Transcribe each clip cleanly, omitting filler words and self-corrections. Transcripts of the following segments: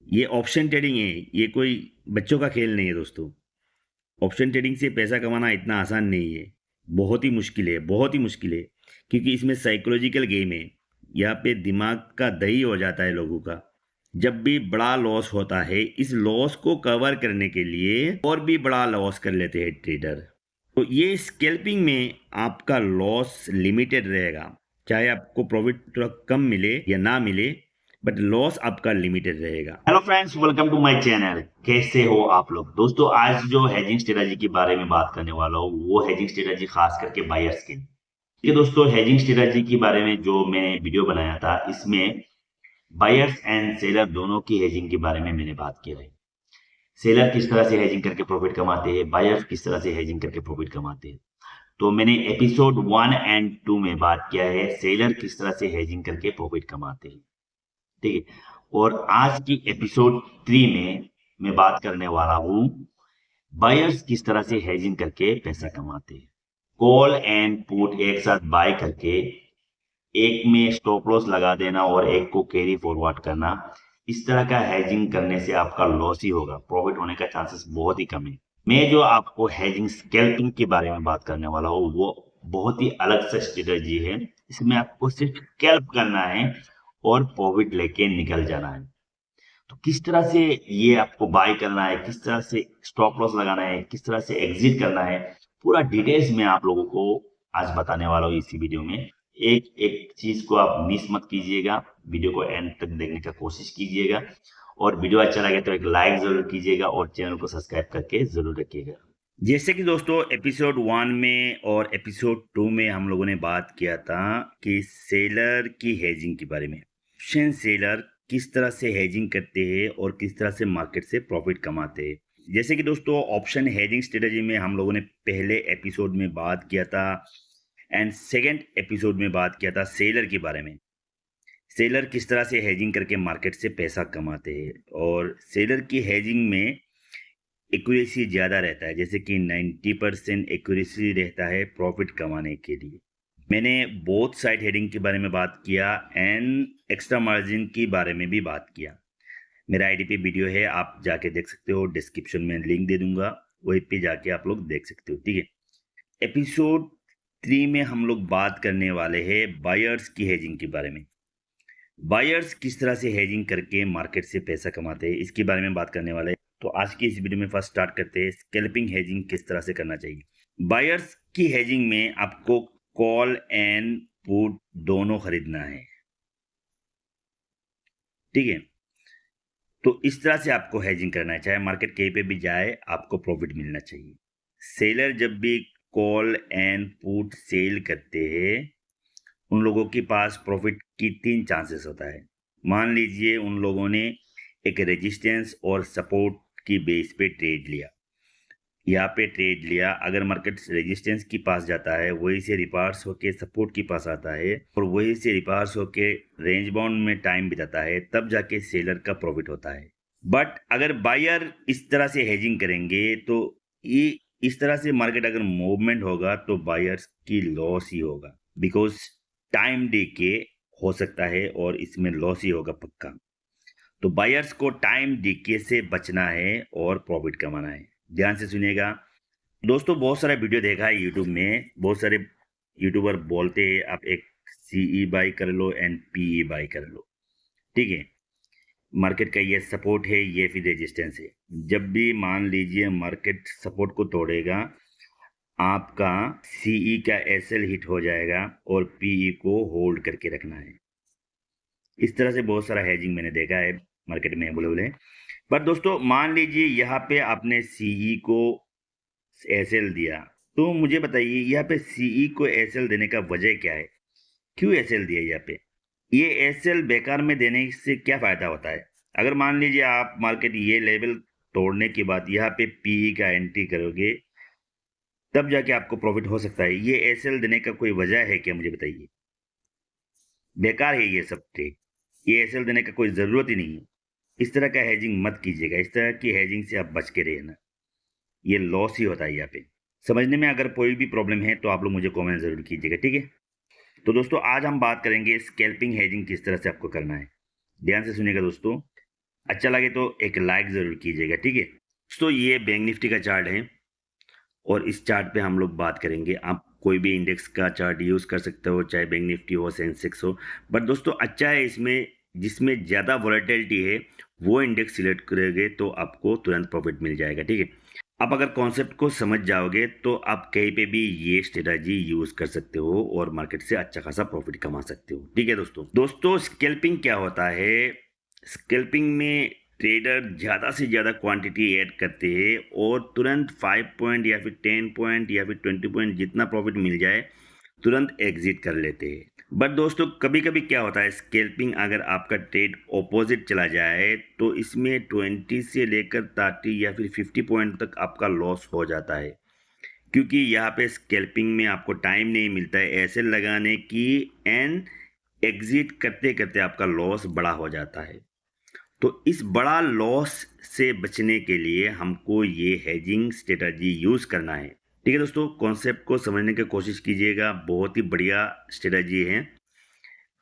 ये option trading है, ये कोई बच्चों का खेल नहीं है दोस्तों। ऑप्शन ट्रेडिंग से पैसा कमाना इतना आसान नहीं है, बहुत ही मुश्किल है, बहुत ही मुश्किल है। क्योंकि इसमें साइकोलॉजिकल गेम है। यहाँ पे दिमाग का दही हो जाता है लोगों का। जब भी बड़ा लॉस होता है, इस लॉस को कवर करने के लिए और भी बड़ा लॉस कर लेते हैं ट्रेडर। तो ये स्कैल्पिंग में आपका लॉस लिमिटेड रहेगा। चाहे आपको प्रॉफिट थोड़ा कम मिले या ना मिले, बट लॉस आपका लिमिटेड रहेगा। Hello friends, welcome to my channel. कैसे हो आप लोग? दोस्तों, आज जो हेजिंग स्ट्रेटजी के बारे में बात करने वाला हूँ, वो हेजिंग स्ट्रेटजी खास करके बायर्स के लिए। ठीक है दोस्तों, हेजिंग स्ट्रेटजी के बारे में जो मैंने वीडियो बनाया था, इसमें बायर्स एंड सेलर दोनों की हेजिंग के बारे में मैंने बात की है। सेलर किस तरह से हेजिंग करके प्रॉफिट कमाते हैं, बायर्स किस तरह से हेजिंग करके प्रॉफिट कमाते हैं। तो मैंने एपिसोड 1 एंड 2 में बात किया है सेलर किस तरह से हेजिंग करके प्रॉफिट कमाते हैं। ठीक है। और आज की एपिसोड 3 में मैं बात करने वाला हूं बायर्स किस तरह से हेजिंग करके पैसा कमाते हैं। कॉल एंड पुट एक साथ बाय करके एक में स्टॉप लॉस लगा देना और एक को कैरी फॉरवर्ड करना, इस तरह का हेजिंग करने से आपका लॉस ही होगा, प्रॉफिट होने का चांसेस बहुत ही कम है। मैं जो आपको हेजिंग स्कैल्पिंग के बारे में बात करने वाला हूँ, वो बहुत ही अलग सा स्ट्रेटजी है। इसमें आपको सिर्फ स्कैल्प करना है और प्रॉफिट लेके निकल जाना है। तो किस तरह से ये आपको बाय करना है, किस तरह से स्टॉप लॉस लगाना है, किस तरह से एग्जिट करना है, पूरा डिटेल्स में आप लोगों को आज बताने वाला हूँ इसी वीडियो में। एक एक चीज को आप मिस मत कीजिएगा, वीडियो को एंड तक देखने का कोशिश कीजिएगा। और वीडियो अच्छा लगे तो एक लाइक जरूर कीजिएगा और चैनल को सब्सक्राइब करके जरूर रखिएगा। जैसे कि दोस्तों, एपिसोड 1 में और एपिसोड 2 में हम लोगों ने बात किया था कि सेलर की हेजिंग के बारे में। ऑप्शन सेलर किस तरह से हेजिंग करते हैं और किस तरह से मार्केट से प्रॉफिट कमाते हैं। जैसे कि दोस्तों, ऑप्शन हेजिंग स्ट्रेटजी में हम लोगों ने पहले एपिसोड में बात किया था एंड सेकंड एपिसोड में बात किया था सेलर के बारे में। सेलर किस तरह से हेजिंग करके मार्केट से पैसा कमाते हैं, और सेलर की हेजिंग में एक्यूरेसी ज़्यादा रहता है, जैसे कि 90% एक्यूरेसी रहता है प्रॉफिट कमाने के लिए। मैंने बोथ साइड हेडिंग के बारे में बात किया एंड एक्स्ट्रा मार्जिन के बारे में भी बात किया। मेरा आईडी पे वीडियो है, आप जाके देख सकते हो, डिस्क्रिप्शन में लिंक दे दूंगा, वहीं पे जाके आप लोग देख सकते हो। ठीक है। एपिसोड 3 में हम लोग बात करने वाले हैं बायर्स की हेजिंग के बारे में। बायर्स किस तरह से हेजिंग करके मार्केट से पैसा कमाते हैं, इसके बारे में बात करने वाले हैं। तो आज की इस वीडियो में फर्स्ट स्टार्ट करते हैं, स्कैल्पिंग हेजिंग किस तरह से करना चाहिए। बायर्स की हेजिंग में आपको कॉल एंड पुट दोनों खरीदना है। ठीक है। तो इस तरह से आपको हेजिंग करना है, चाहे मार्केट कहीं पे भी जाए, आपको प्रॉफिट मिलना चाहिए। सेलर जब भी कॉल एंड पुट सेल करते हैं, उन लोगों के पास प्रॉफिट की 3 चांसेस होता है। मान लीजिए उन लोगों ने एक रेजिस्टेंस और सपोर्ट की बेस पे ट्रेड लिया। यहाँ पे ट्रेड लिया, अगर मार्केट रेजिस्टेंस के पास जाता है, वही से रिवर्स होके सपोर्ट के पास आता है और वही से रिवर्स होके रेंज बाउंड में टाइम बिताता है, तब जाके सेलर का प्रॉफिट होता है। बट अगर बायर इस तरह से हेजिंग करेंगे, तो ये इस तरह से मार्केट अगर मूवमेंट होगा तो बायर्स की लॉस ही होगा, बिकॉज टाइम डीके हो सकता है और इसमें लॉस ही होगा पक्का। तो बायर्स को टाइम डीके से बचना है और प्रॉफिट कमाना है। ध्यान से सुनिएगा दोस्तों। बहुत सारा वीडियो देखा है यूट्यूब में, बहुत सारे यूट्यूबर बोलते हैं आप एक सीई बाई कर लो एंड पीई बाई कर लो। ठीक है। मार्केट का ये सपोर्ट है, ये फिर रेजिस्टेंस है। जब भी मान लीजिए मार्केट सपोर्ट को तोड़ेगा, आपका सीई का एसएल हिट हो जाएगा और पीई को होल्ड करके रखना है। इस तरह से बहुत सारा हेजिंग मैंने देखा है मार्केट में अवेलेबल है। पर दोस्तों, मान लीजिए यहाँ पे आपने सीई को एसएल दिया, तो मुझे बताइए यहाँ पे सीई को एसएल देने का वजह क्या है, क्यों एसएल दिया यहाँ पे? ये एसएल बेकार में देने से क्या फायदा होता है? अगर मान लीजिए आप मार्केट ये लेवल तोड़ने के बाद यहाँ पे पीई का एंट्री करोगे, तब जाके आपको प्रॉफिट हो सकता है। ये एसएल देने का कोई वजह है क्या, मुझे बताइए? बेकार है ये सब ट्रेड, ये एसएल देने का कोई ज़रूरत ही नहीं है। इस तरह का हेजिंग मत कीजिएगा, इस तरह की हेजिंग से आप बच के रहना, ये लॉस ही होता है यहाँ पे। समझने में अगर कोई भी प्रॉब्लम है तो आप लोग मुझे कमेंट ज़रूर कीजिएगा। ठीक है। तो दोस्तों, आज हम बात करेंगे स्कैल्पिंग हेजिंग किस तरह से आपको करना है। ध्यान से सुनिएगा दोस्तों। अच्छा लगे तो एक लाइक ज़रूर कीजिएगा, ठीक है। तो ये बैंक निफ्टी का चार्ट है और इस चार्ट पे हम लोग बात करेंगे। आप कोई भी इंडेक्स का चार्ट यूज़ कर सकते हो, चाहे बैंक निफ्टी हो, सेंसेक्स हो। बट दोस्तों अच्छा है इसमें, जिसमें ज़्यादा वोलेटिलिटी है वो इंडेक्स सिलेक्ट करोगे तो आपको तुरंत प्रॉफिट मिल जाएगा, ठीक है। आप अगर कॉन्सेप्ट को समझ जाओगे तो आप कहीं पे भी ये स्ट्रेटजी यूज़ कर सकते हो और मार्केट से अच्छा खासा प्रॉफिट कमा सकते हो, ठीक है दोस्तों स्कैल्पिंग क्या होता है? स्कैल्पिंग में ट्रेडर ज़्यादा से ज़्यादा क्वांटिटी ऐड करते हैं और तुरंत 5 पॉइंट या फिर 10 पॉइंट या फिर 20 पॉइंट जितना प्रॉफिट मिल जाए तुरंत एग्जिट कर लेते हैं। बट दोस्तों कभी कभी क्या होता है, स्कैल्पिंग अगर आपका ट्रेड ऑपोजिट चला जाए तो इसमें 20 से लेकर 30 या फिर 50 पॉइंट तक आपका लॉस हो जाता है, क्योंकि यहाँ पे स्कैल्पिंग में आपको टाइम नहीं मिलता है ऐसे लगाने की, एंड एग्जिट करते करते आपका लॉस बड़ा हो जाता है। तो इस बड़ा लॉस से बचने के लिए हमको ये हेजिंग स्ट्रेटजी यूज़ करना है, ठीक है दोस्तों। कॉन्सेप्ट को समझने की कोशिश कीजिएगा, बहुत ही बढ़िया स्ट्रेटजी है।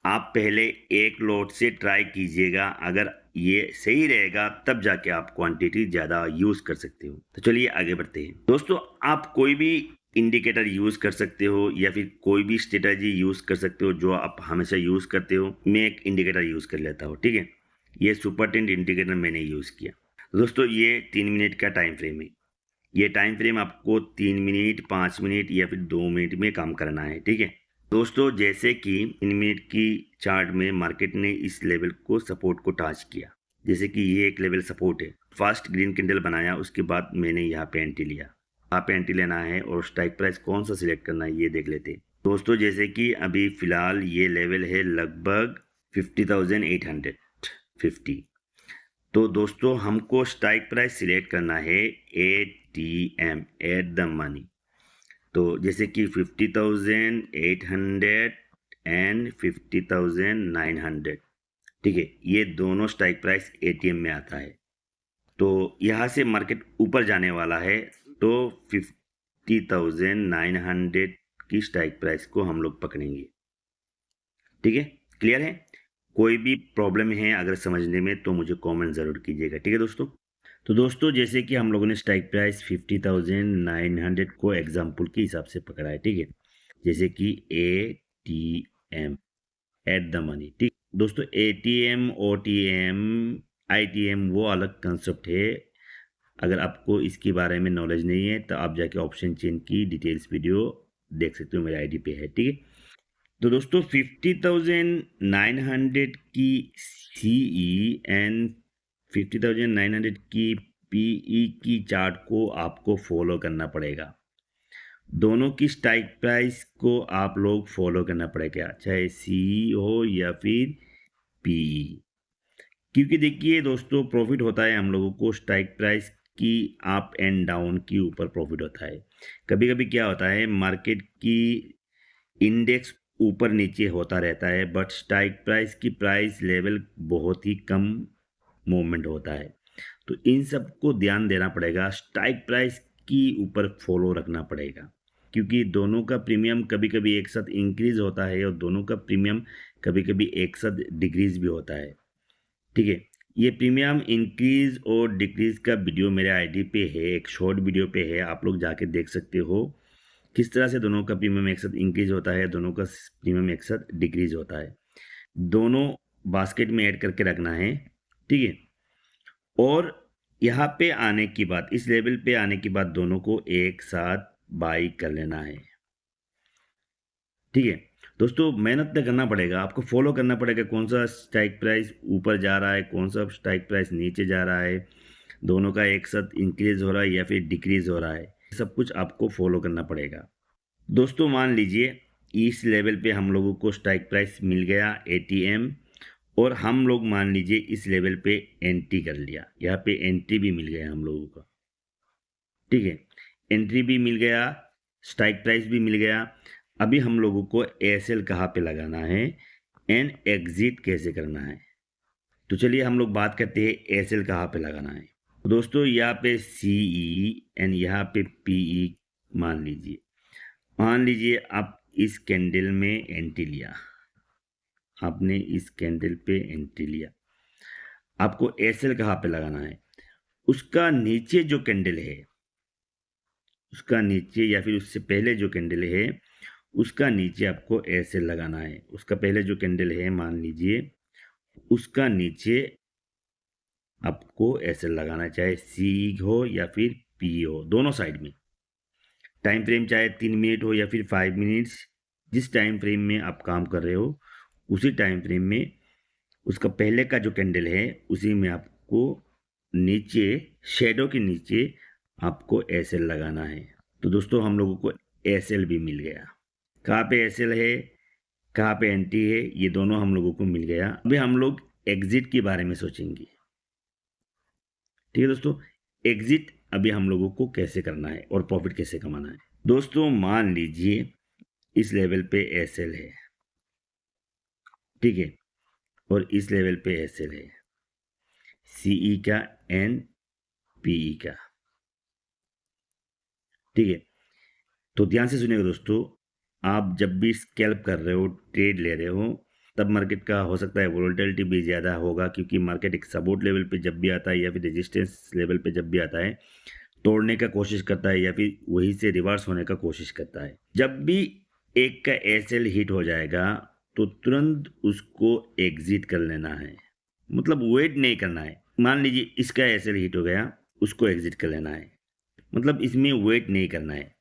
आप पहले एक लॉट से ट्राई कीजिएगा, अगर ये सही रहेगा तब जाके आप क्वांटिटी ज़्यादा यूज़ कर सकते हो। तो चलिए आगे बढ़ते हैं दोस्तों। आप कोई भी इंडिकेटर यूज़ कर सकते हो या फिर कोई भी स्ट्रेटजी यूज़ कर सकते हो जो आप हमेशा यूज़ करते हो। मैं एक इंडिकेटर यूज़ कर लेता हूँ, ठीक है। ये सुपर टेंट इंडिकेटर मैंने यूज़ किया। दोस्तों ये 3 मिनट का टाइम फ्रेम है। ये टाइम फ्रेम आपको 3 मिनट, 5 मिनट या फिर 2 मिनट में काम करना है, ठीक है दोस्तों। जैसे कि 3 मिनट की चार्ट में मार्केट ने इस लेवल को सपोर्ट को टच किया, जैसे कि ये एक लेवल सपोर्ट है, फर्स्ट ग्रीन कैंडल बनाया, उसके बाद मैंने यहाँ पे एंट्री लिया। आप एंट्री लेना है और स्ट्राइक प्राइस कौन सा सिलेक्ट करना है ये देख लेते हैं दोस्तों। जैसे कि अभी फिलहाल ये लेवल है लगभग 50,850। तो दोस्तों हमको स्ट्राइक प्राइस सिलेक्ट करना है ATM, एट द मनी। तो जैसे कि 50,800 एंड 50,900, ठीक है। ये दोनों स्ट्राइक प्राइस ATM में आता है। तो यहाँ से मार्केट ऊपर जाने वाला है, तो 50,900 की स्ट्राइक प्राइस को हम लोग पकड़ेंगे, ठीक है। क्लियर है? कोई भी प्रॉब्लम है अगर समझने में तो मुझे कमेंट ज़रूर कीजिएगा, ठीक है दोस्तों। तो दोस्तों जैसे कि हम लोगों ने स्ट्राइक प्राइस 50,900 को एग्जाम्पल के हिसाब से पकड़ा है, ठीक है। जैसे कि ATM, एट द मनी, ठीक दोस्तों। ATM, OTM, ITM वो अलग कंसेप्ट है। अगर आपको इसके बारे में नॉलेज नहीं है तो आप जाके ऑप्शन चेन की डिटेल्स वीडियो देख सकते हो, मेरे आईडी पे है, ठीक है। तो दोस्तों 50,900 की CE एंड 50,900 की PE की चार्ट को आपको फॉलो करना पड़ेगा। दोनों की स्ट्राइक प्राइस को आप लोग फॉलो करना पड़ेगा, चाहे CE हो या फिर PE। क्योंकि देखिए दोस्तों प्रॉफिट होता है हम लोगों को स्ट्राइक प्राइस की अप एंड डाउन के ऊपर प्रॉफिट होता है। कभी कभी क्या होता है, मार्केट की इंडेक्स ऊपर नीचे होता रहता है बट स्ट्राइक प्राइस की प्राइस लेवल बहुत ही कम मूवमेंट होता है। तो इन सब को ध्यान देना पड़ेगा, स्ट्राइक प्राइस की ऊपर फॉलो रखना पड़ेगा, क्योंकि दोनों का प्रीमियम कभी कभी एक साथ इंक्रीज होता है और दोनों का प्रीमियम कभी कभी एक साथ डिक्रीज भी होता है, ठीक है। ये प्रीमियम इंक्रीज और डिक्रीज का वीडियो मेरे आईडी पे है, एक शॉर्ट वीडियो पे है, आप लोग जाके देख सकते हो किस तरह से दोनों का प्रीमियम एक साथ इंक्रीज होता है, दोनों का प्रीमियम एक साथ डिक्रीज होता है। दोनों बास्केट में ऐड करके रखना है, ठीक है। और यहाँ पे आने की बाद, इस लेवल पे आने की बाद दोनों को एक साथ बाई कर लेना है, ठीक है दोस्तों। मेहनत तो करना पड़ेगा, आपको फॉलो करना पड़ेगा कौन सा स्ट्राइक प्राइस ऊपर जा रहा है, कौन सा स्ट्राइक प्राइस नीचे जा रहा है, दोनों का एक साथ इंक्रीज हो रहा है या फिर डिक्रीज हो रहा है, सब कुछ आपको फॉलो करना पड़ेगा दोस्तों। मान लीजिए इस लेवल पे हम लोगों को स्ट्राइक प्राइस मिल गया ATM, और हम लोग मान लीजिए इस लेवल पे एंट्री कर लिया, यहाँ पे एंट्री भी मिल गया हम लोगों का, ठीक है। एंट्री भी मिल गया, स्ट्राइक प्राइस भी मिल गया। अभी हम लोगों को ASL कहाँ पे लगाना है एंड एग्जिट कैसे करना है, तो चलिए हम लोग बात करते हैं ASL कहाँ पे लगाना है। दोस्तों यहाँ पे CE एंड यहाँ पे PE मान लीजिए आप इस कैंडल में एंट्री लिया, आपने इस कैंडल पे एंट्री लिया। आपको एयरसेल कहाँ पे लगाना है, उसका नीचे जो कैंडल है, उसका नीचे या फिर उससे पहले जो कैंडल है, उसका नीचे आपको एयरसेल लगाना है। उसका पहले जो कैंडल है मान लीजिए, उसका नीचे आपको एयरसेल लगाना है, चाहे सी हो या फिर पी हो, दोनों साइड में। टाइम फ्रेम चाहे 3 मिनट हो या फिर 5 मिनट्स, जिस टाइम फ्रेम में आप काम कर रहे हो उसी टाइम फ्रेम में उसका पहले का जो कैंडल है उसी में आपको नीचे, शैडो के नीचे आपको एयरसेल लगाना है। तो दोस्तों हम लोगों को एयरसेल भी मिल गया। कहाँ पे एयरसेल है, कहाँ पे एंटी है, ये दोनों हम लोगों को मिल गया। अभी हम लोग एग्जिट के बारे में सोचेंगे। ठीक है दोस्तों, एग्जिट अभी हम लोगों को कैसे करना है और प्रॉफिट कैसे कमाना है। दोस्तों मान लीजिए इस लेवल पे एयरसेल है, ठीक है, और इस लेवल पे एयरसेल है, सीई का एंड पीई का, ठीक है। तो ध्यान से सुनिएगा दोस्तों, आप जब भी स्कैल्प कर रहे हो, ट्रेड ले रहे हो, तब मार्केट का हो सकता है वोलेटिलिटी भी ज़्यादा होगा, क्योंकि मार्केट एक सपोर्ट लेवल पे जब भी आता है या फिर रेजिस्टेंस लेवल पे जब भी आता है, तोड़ने का कोशिश करता है या फिर वहीं से रिवर्स होने का कोशिश करता है। जब भी एक का एयरसेल हिट हो जाएगा तो तुरंत उसको एग्जिट कर लेना है, मतलब वेट नहीं करना है। मान लीजिए इसका एयरसेल हिट हो गया, उसको एग्जिट कर लेना है, मतलब इसमें वेट नहीं करना है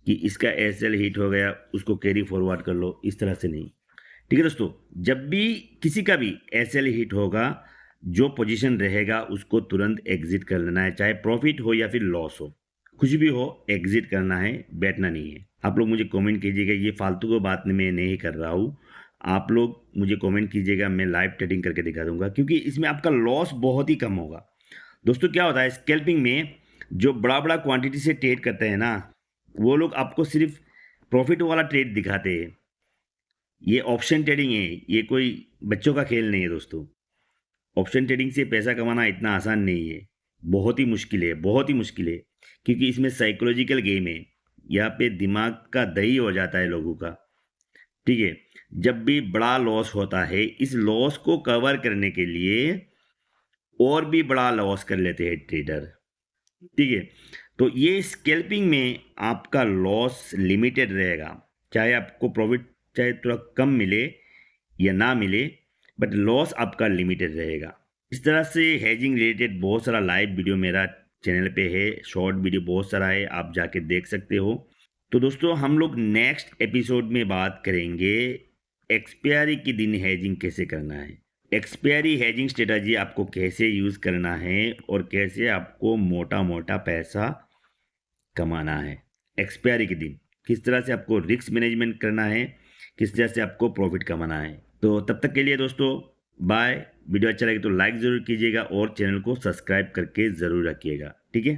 कि इसका एयरसेल हिट हो गया उसको कैरी फॉरवर्ड कर लो, इस तरह से नहीं। ठीक है दोस्तों, जब भी किसी का भी एयरसेल हिट होगा, जो पोजीशन रहेगा उसको तुरंत एग्जिट कर लेना है, चाहे प्रॉफिट हो या फिर लॉस हो, कुछ भी हो एग्जिट करना है, बैठना नहीं है। आप लोग मुझे कमेंट कीजिएगा, ये फालतू की बात मैं नहीं कर रहा हूँ। आप लोग मुझे कमेंट कीजिएगा, मैं लाइव ट्रेडिंग करके दिखा दूंगा, क्योंकि इसमें आपका लॉस बहुत ही कम होगा। दोस्तों क्या होता है स्कैल्पिंग में, जो बड़ा बड़ा क्वांटिटी से ट्रेड करते हैं ना, वो लोग आपको सिर्फ प्रॉफिट वाला ट्रेड दिखाते हैं। ये ऑप्शन ट्रेडिंग है, ये कोई बच्चों का खेल नहीं है दोस्तों। ऑप्शन ट्रेडिंग से पैसा कमाना इतना आसान नहीं है, बहुत ही मुश्किल है, बहुत ही मुश्किल है, क्योंकि इसमें साइकोलॉजिकल गेम है। यहाँ पे दिमाग का दही हो जाता है लोगों का। ठीक है, जब भी बड़ा लॉस होता है, इस लॉस को कवर करने के लिए और भी बड़ा लॉस कर लेते हैं ट्रेडर। ठीक है, तो ये स्कैल्पिंग में आपका लॉस लिमिटेड रहेगा, चाहे आपको प्रॉफिट चाहे थोड़ा कम मिले या ना मिले, बट लॉस आपका लिमिटेड रहेगा। इस तरह से हेजिंग रिलेटेड बहुत सारा लाइव वीडियो मेरा चैनल पे है, शॉर्ट वीडियो बहुत सारा है, आप जाके देख सकते हो। तो दोस्तों हम लोग नेक्स्ट एपिसोड में बात करेंगे एक्सपायरी के दिन हेजिंग कैसे करना है, एक्सपायरी हेजिंग स्ट्रेटजी आपको कैसे यूज़ करना है और कैसे आपको मोटा मोटा पैसा कमाना है एक्सपायरी के दिन, किस तरह से आपको रिस्क मैनेजमेंट करना है, किस तरह से आपको प्रॉफिट कमाना है। तो तब तक के लिए दोस्तों बाय। वीडियो अच्छा लगे तो लाइक ज़रूर कीजिएगा और चैनल को सब्सक्राइब करके ज़रूर रखिएगा। ठीक है।